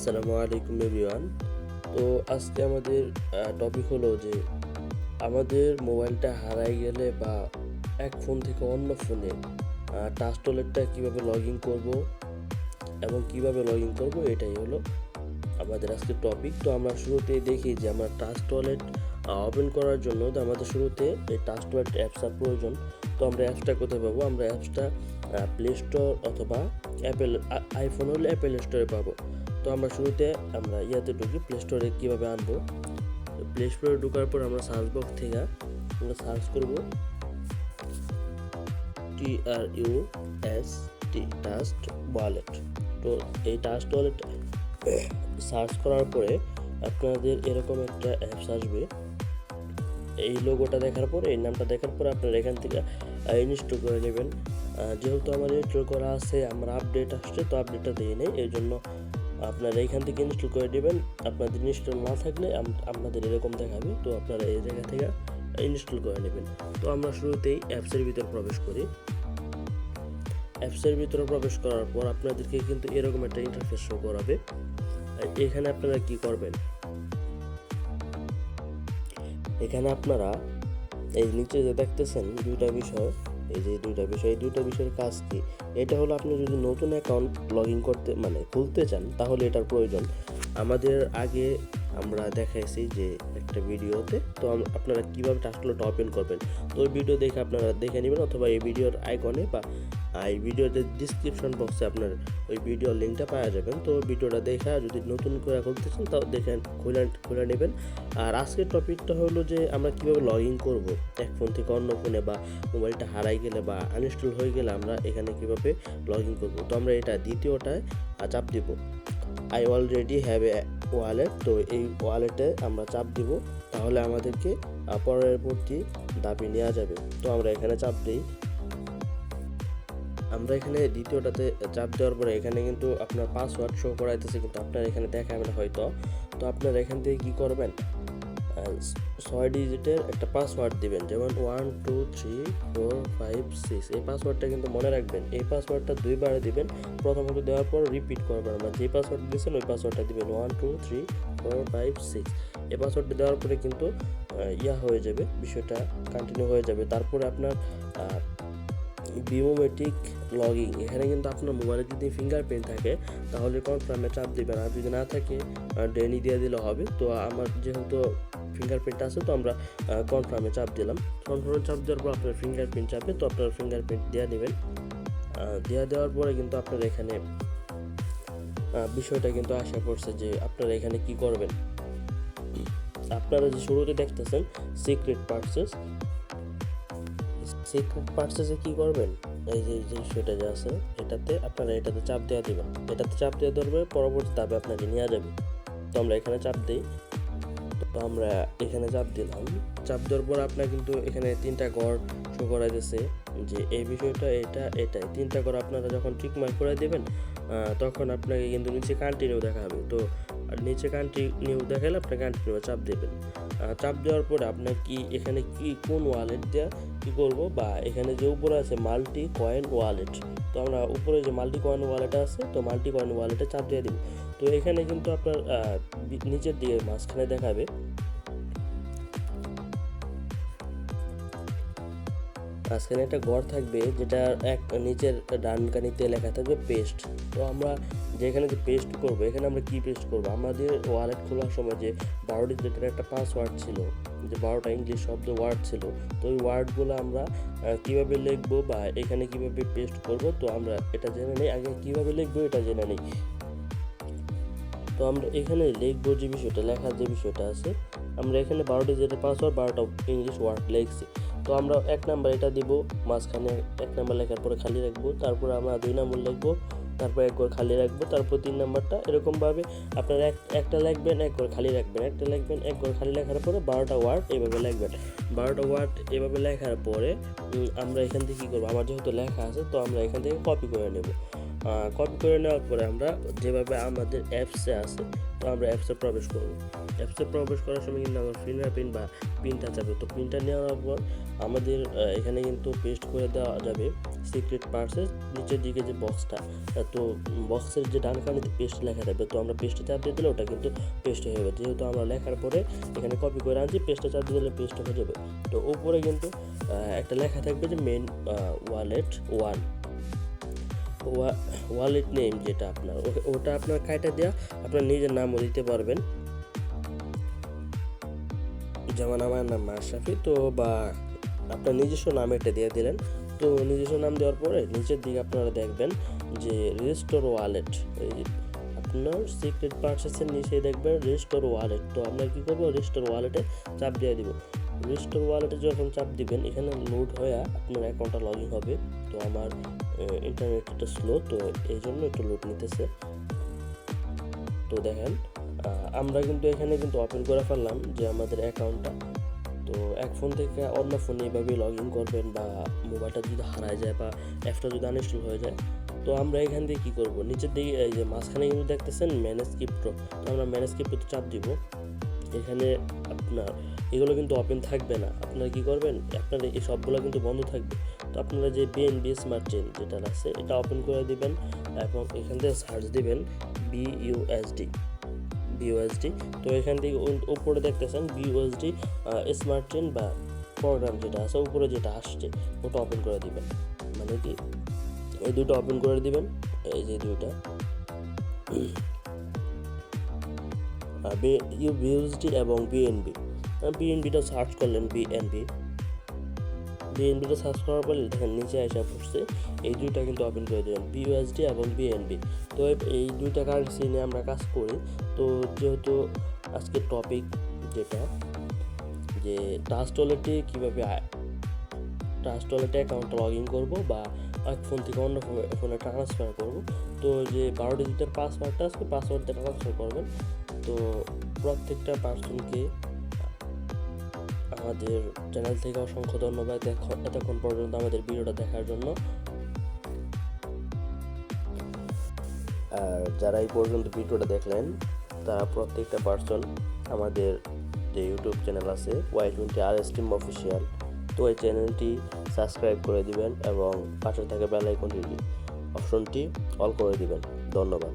আসসালামু আলাইকুম এভরিওয়ান। তো আজকে আমাদের টপিক হলো যে আমাদের মোবাইলটা হারাই গেলে বা এক ফোন থেকে অন্য ফোনে টাচ ওয়ালেটটা কীভাবে লগ ইন করবো এবং কীভাবে লগ ইন করবো এটাই হলো আমাদের আজকে টপিক। তো আমরা শুরুতেই দেখি যে আমরা টাচ ওয়ালেট ওপেন করার জন্য তো আমাদের শুরুতে এই টাচ ওয়ালেট অ্যাপসটা প্রয়োজন। তো আমরা অ্যাপসটা কোথায় পাবো? আমরা অ্যাপসটা প্লে স্টোর অথবা অ্যাপেল আইফোন হলে অ্যাপেল স্টোরে পাবো। তো আমরা শুরুতে আমরা ইয়াতে ঢুকি প্লে স্টোরে কীভাবে আনবো। প্লে স্টোরে ঢোকার পর আমরা সার্চ বক্স থেকে আমরা সার্চ করবো TRUST টাস্ট ওয়ালেট। তো এই টাস্ট ওয়ালেট সার্চ করার পরে আপনাদের এরকম একটা অ্যাপস আসবে। এই লোগোটা দেখার পরে এই নামটা দেখার পরে আপনারা এখান থেকে ইনস্টল করে নেবেন। যেহেতু আমার ইনস্টল করা আছে, আমার আপডেট আসছে, তো আপডেটটা দিয়ে নেই, এই জন্য আপনারা এখান থেকে ইনস্টল করে নেবেন। আপনাদের ইনস্টল না থাকলে আপনাদের এরকম দেখাবে, তো আপনারা এই জায়গা থেকে ইনস্টল করে নেবেন। তো আমরা শুরুতেই অ্যাপসের ভিতর প্রবেশ করি। অ্যাপসের ভিতরে প্রবেশ করার পর আপনাদেরকে কিন্তু এরকম একটা ইন্টারফেস শো করাবে। এখানে আপনারা কি করবেন, এখানে আপনারা এই নিচে যে দেখতেছেন দুইটা বিষয়, এই যে দুইটা বিষয়, এই দুইটা বিষয়ের কাজ কি? এটা হলো আপনি যদি নতুন অ্যাকাউন্ট লগ ইন করতে খুলতে চান তাহলে এটার প্রয়োজন। আমাদের আগে আমরা দেখাইছি যে একটা ভিডিওতে, তো আপনারা কীভাবে টাচ ওয়ালেট ওপেন করবেন, তো ওই ভিডিও দেখে আপনারা দেখে নেবেন, অথবা এই ভিডিওর আইকনে বা এই ভিডিওতে ডিসক্রিপশন বক্সে আপনার ওই ভিডিওর লিঙ্কটা পাওয়া যাবেন। তো ভিডিওটা দেখা যদি নতুন করে খুলতে চান তাও দেখেন, খুলে নেবেন। আর আজকের টপিকটা হলো যে আমরা কীভাবে লগ ইন করবো এক ফোন থেকে অন্য ফোনে, বা মোবাইলটা হারাই গেলে বা আনইনস্টল হয়ে গেলে আমরা এখানে কীভাবে লগ ইন করবো। তো আমরা এটা দ্বিতীয়টায় চাপ দিব, I already have a wallet. তো এই ওয়ালেটে আমরা চাপ দিব, তাহলে আমাদেরকে পরবর্তী দাবি নেওয়া যাবে। তো আমরা এখানে চাপ দিই। আমরা এখানে দ্বিতীয়টাতে চাপ দেওয়ার পরে এখানে কিন্তু আপনার পাসওয়ার্ড শো করাইতেছে, কিন্তু আপনার এখানে দেখাবে না হয়তো। তো আপনারা এখান থেকে কী করবেন, 6 ডিজিটের একটা পাসওয়ার্ড দিবেন, যেমন 1 2 3 4 5 6। এই পাসওয়ার্ডটা কিন্তু মনে রাখবেন। এই পাসওয়ার্ডটা দুইবার দিবেন, প্রথমত দেওয়ার পর রিপিট করবেন। আমরা যে পাসওয়ার্ড দিয়েছেন ওই পাসওয়ার্ডটা দিবেন, 1 2 3 4 5 6। এই পাসওয়ার্ডটা দেওয়ার পরে কিন্তু হয়ে যাবে, বিষয়টা কন্টিনিউ হয়ে যাবে। তারপরে আপনার বায়োমেট্রিক লগইন, এখানে কিন্তু আপনার মোবাইলে যদি ফিঙ্গারপ্রিন্ট থাকে তাহলে কনফার্মে চাপ দিবেন, আর যদি না থাকে ডেনি দিয়ে দিলে হবে। তো আমার যেহেতু ফিঙ্গারপ্রিন্ট আছে, তো আমরা কনফার্মে চাপ দিলাম। কনফার্মে চাপ দেওয়ার পর আপনার ফিঙ্গারপ্রিন্ট চাপে, তো আপনার ফিঙ্গারপ্রিন্ট দিয়ে নেবেন। দেওয়ার পরে কিন্তু আপনার এখানে বিষয়টা কিন্তু আশা করছে যে আপনারা এখানে কি করবেন। আপনারা যে শুরুতে দেখতেছেন সিক্রেট পার্সেসে কি করবেন, এই যে বিষয়টা যে আছে এটাতে আপনারা এটাতে চাপ দেওয়া দেবেন। এটাতে চাপ দেওয়া ধরবে, পরবর্তী ধাপে আপনাকে নেওয়া যাবে। তো আমরা এখানে চাপ দিই। তো আমরা এখানে চাপ দিলাম। চাপ দেওয়ার পর আপনার কিন্তু এখানে 3টা ঘর শো করাইতেছে যে এই বিষয়টা এটাই 3টা ঘর আপনারা যখন টিক মার্ক করে দেবেন তখন আপনাকে কিন্তু নিচে কন্টিনিউ দেখাবে। তো নিচে কন্টিনিউ দেখালে আপনি কন্টিনিউ চাপ দেবেন। চাপ দেওয়ার পরে আপনার এখানে কোন ওয়ালেট দেওয়া কী করবো, বা এখানে যে উপরে আছে মাল্টি কয়েন ওয়ালেট, তো আমরা উপরে যে মাল্টি কয়েন ওয়ালেট আছে, তো মাল্টি কয়েন ওয়ালেটে চাপ দিয়ে দিব। তো এখানে কিন্তু আপনার নিচের দিকে মাঝখানে দেখাবে মাঝখানে একটা ঘর থাকবে, যেটা নিচের ডান কানিতে লেখা থাকবে পেস্ট। তো আমরা যেখানে যে পেস্ট করবো, এখানে আমরা কি পেস্ট করবো, আমাদের ওয়ালেট খোলার সময় যে 12 ডিজিটের একটা পাসওয়ার্ড ছিল, যে 12টা ইংলিশ শব্দ ওয়ার্ড ছিল, তো ওই ওয়ার্ডগুলো আমরা কীভাবে লিখবো বা এখানে কীভাবে পেস্ট করব, তো আমরা এটা জেনে নিই। আগে কীভাবে লিখবো এটা জেনে নিই। তো আমরা এখানে লিখবো যে বিষয়টা, লেখার যে বিষয়টা আছে, আমরা এখানে 12 ডিজিটের পাসওয়ার্ড 12টা ইংলিশ ওয়ার্ড লিখছি। তো আমরা 1 নাম্বার এটা দিব, মাঝখানে 1 নাম্বার লেখার পরে খালি রাখবো, তারপরে আমরা 2 নাম্বার লিখবো, তারপর 1 ঘর খালি রাখবো, তারপর 3 নাম্বারটা এরকমভাবে আপনারা একটা লিখবেন, 1 ঘর খালি রাখবেন, একটা লিখবেন, 1 ঘর খালি লেখার পরে 12টা ওয়ার্ড এইভাবে লিখবেন। 12টা ওয়ার্ড এভাবে লেখার পরে আমরা এখান থেকে কী করবো, আমার যেহেতু লেখা আছে, তো আমরা এখান থেকে কপি করে নেব। কপি করে নেওয়ার পরে আমরা যেভাবে আমাদের অ্যাপসে আছে, তো আমরা অ্যাপসে প্রবেশ করব। অ্যাপসে প্রবেশ করার সময় কিন্তু আমার ফিঙ্গারপ্রিন্ট বা পিনটা যাবে। তো পিনটা নেওয়ার পর আমাদের এখানে কিন্তু পেস্ট করে দেওয়া যাবে সিক্রেট পার্সেস নিচের দিকে যে বক্সটা, তো বক্সের যে ডান কানিতে পেস্ট লেখা থাকবে, তো আমরা পেস্টে চাপ দিয়ে দিলে ওটা কিন্তু পেস্ট হয়ে যাবে। যেহেতু আমরা লেখার পরে এখানে কপি করে আনছি, পেস্টে চাপ দিয়ে দিলে পেস্ট হয়ে যাবে। তো উপরে কিন্তু একটা লেখা থাকবে যে মেন ওয়ালেট ওয়ালেট নেম, যেটা আপনার ওটা আপনার কাইটা দেওয়া আপনার নিজের নামও দিতে পারবেন। যেমন আমার নাম মাশরাফি, তো বা আপনার নিজস্ব নাম এটা দিয়ে দিলেন। তো নিজস্ব নাম দেওয়ার পরে নিচের দিকে আপনারা দেখবেন যে রেস্টোর ওয়ালেট, আপনার সিক্রেট পার্সেসের নিচে দেখবেন রেস্টোর ওয়ালেট। তো আমরা কী করবো, রেস্টোর ওয়ালেটে চাপ দিয়ে দিব। রেস্টোর ওয়ালেটে যখন চাপ দিবেন এখানে লোড হয়ে আপনার অ্যাকাউন্টটা লগ ইন হবে। তো আমার ইন্টারনেটটা স্লো, তো এই জন্য একটু লোড নিতেছে। তো দেখেন আমরা কিন্তু এখানে কিন্তু ওপেন করে ফেললাম যে আমাদের অ্যাকাউন্টটা। তো এক ফোন থেকে অন্য ফোনে এইভাবে লগ ইন করবেন, বা মোবাইলটা যদি হারায় যায় বা অ্যাপটা যদি আনইনস্টল হয়ে যায়, তো আমরা এখান দিয়ে কী করবো, নিচের দিকে এই যে মাঝখানে কিন্তু দেখতেছেন ম্যানেজ ক্রিপ্টো, তো আমরা ম্যানেজ ক্রিপ্টোতে চাপ দিব। এখানে আপনার এগুলো কিন্তু ওপেন থাকবে না, আপনারা কী করবেন, আপনার এই সবগুলো কিন্তু বন্ধ থাকবে। তো আপনারা যে বিএনবি স্মার্ট চেইন যেটা আছে এটা ওপেন করে দিবেন, এবং এখান থেকে সার্চ দিবেন বিইউএসডি। তো এখান থেকে উপরে দেখতেছেন বিইউএসডি স্মার্ট চেইন বা প্রোগ্রাম যেটা আছে উপরে যেটা আসছে ওটা ওপেন করে দিবেন। মানে কি এই দুটো ওপেন করে দিবেন, এই যে দুইটা বিইউএসডি এবং বিএনবিটা সার্চ করলেন, বিএনবিটা সার্চ করার পরে দেখেন নিচে আসা পড়ছে, এই দুইটা কিন্তু ওপেন করে দেবেন, বিইউএসডি এবং বিএনবি। তো এই দুইটা কারেন্সি নিয়ে আমরা কাজ করি। তো যেহেতু আজকের টপিক যেটা যে ট্রাস্ট ওয়ালেটে কীভাবে ট্রাস্ট ওয়ালেটে অ্যাকাউন্টটা লগ ইন করবো বা এক ফোন থেকে অন্য ফোনে ট্রান্সফার করবো, তো যে 12 ডিজিটের পাসওয়ার্ডটা আছে পাসওয়ার্ডটা ট্রান্সফার করবেন। তো প্রত্যেকটা পার্সনকে আমাদের চ্যানেল থেকে অসংখ্য ধন্যবাদ এতক্ষণ পর্যন্ত আমাদের ভিডিওটা দেখার জন্য। আর যারা এই পর্যন্ত ভিডিওটা দেখলেন তারা প্রত্যেকটা পার্সন আমাদের যে ইউটিউব চ্যানেল আছে Y20RS টিম অফিসিয়াল, তো এই চ্যানেলটি সাবস্ক্রাইব করে দিবেন এবং পাশে থাকা বেল আইকনটি অপশনটি অল করে দিবেন। ধন্যবাদ।